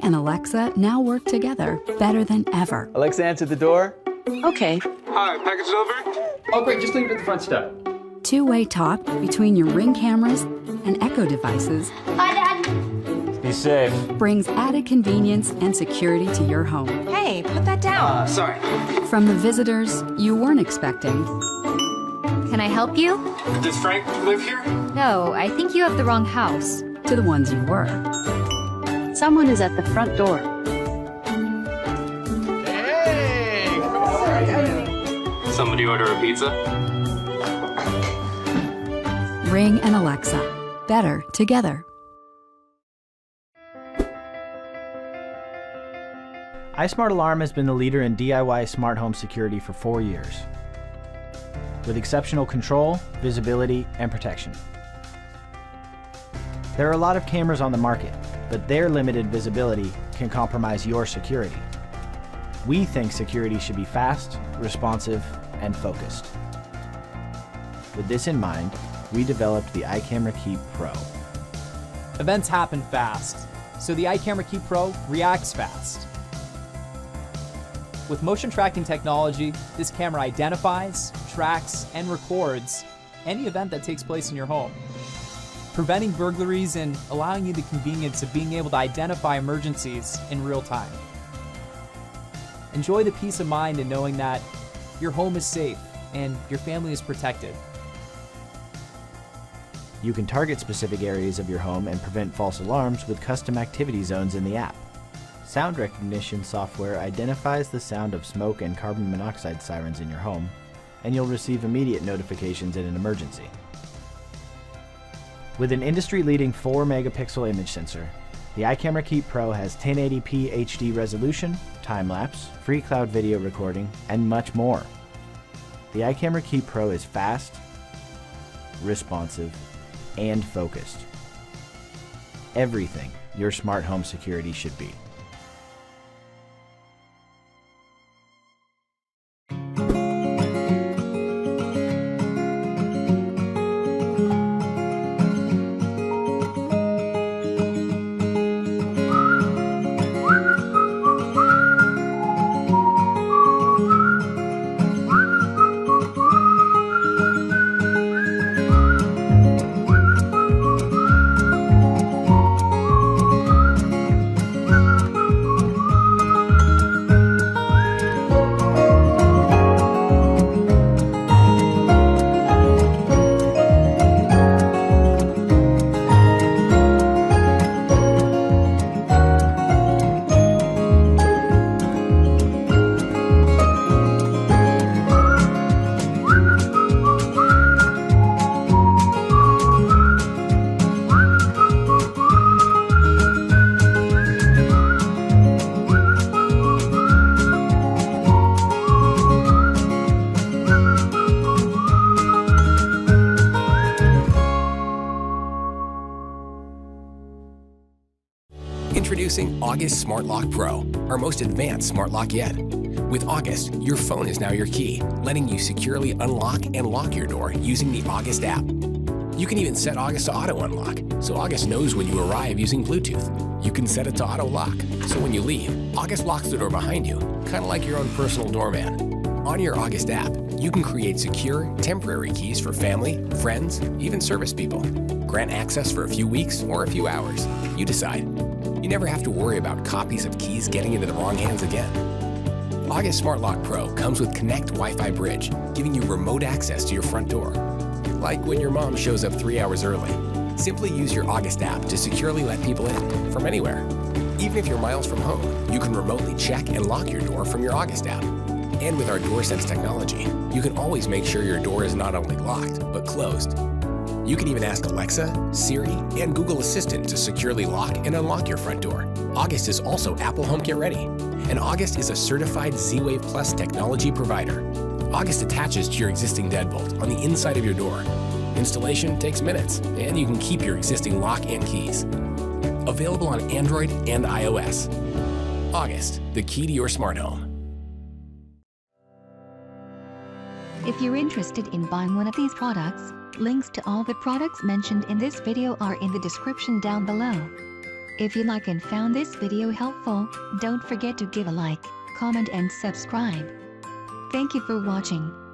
and Alexa now work together better than ever. Alexa, answer the door. Okay. Hi, package delivered? Oh, great, just leave it at the front step. Two-way talk between your Ring cameras and Echo devices Hi, Dad. Be safe. brings added convenience and security to your home. Hey, put that down. Sorry. From the visitors you weren't expecting Can I help you? Does Frank live here? No, I think you have the wrong house. to the ones you were. Someone is at the front door. Hey! Somebody order a pizza? Ring and Alexa, better together. iSmart Alarm has been the leader in DIY smart home security for 4 years, with exceptional control, visibility, and protection. There are a lot of cameras on the market, but their limited visibility can compromise your security. We think security should be fast, responsive, and focused. With this in mind, we developed the iCamera Keep Pro. Events happen fast, so the iCamera Keep Pro reacts fast. With motion tracking technology, this camera identifies, tracks, and records any event that takes place in your home, preventing burglaries and allowing you the convenience of being able to identify emergencies in real time. Enjoy the peace of mind in knowing that your home is safe and your family is protected. You can target specific areas of your home and prevent false alarms with custom activity zones in the app. Sound recognition software identifies the sound of smoke and carbon monoxide sirens in your home, and you'll receive immediate notifications in an emergency. With an industry-leading 4-megapixel image sensor, the iCamera Keep Pro has 1080p HD resolution, time-lapse, free cloud video recording, and much more. The iCamera Keep Pro is fast, responsive, and focused. Everything your smart home security should be. Introducing August Smart Lock Pro, our most advanced smart lock yet. With August, your phone is now your key, letting you securely unlock and lock your door using the August app. You can even set August to auto unlock, so August knows when you arrive using Bluetooth. You can set it to auto lock, so when you leave, August locks the door behind you, kind of like your own personal doorman. On your August app, you can create secure, temporary keys for family, friends, even service people. Grant access for a few weeks or a few hours. You decide. You never have to worry about copies of keys getting into the wrong hands again. August Smart Lock Pro comes with Connect Wi-Fi Bridge, giving you remote access to your front door. Like when your mom shows up 3 hours early. Simply use your August app to securely let people in from anywhere. Even if you're miles from home, you can remotely check and lock your door from your August app. And with our DoorSense technology, you can always make sure your door is not only locked, but closed. You can even ask Alexa, Siri, and Google Assistant to securely lock and unlock your front door. August is also Apple HomeKit ready, and August is a certified Z-Wave Plus technology provider. August attaches to your existing deadbolt on the inside of your door. Installation takes minutes, and you can keep your existing lock and keys. Available on Android and iOS. August, the key to your smart home. If you're interested in buying one of these products, links to all the products mentioned in this video are in the description down below. If you like and found this video helpful, don't forget to give a like, comment and subscribe. Thank you for watching.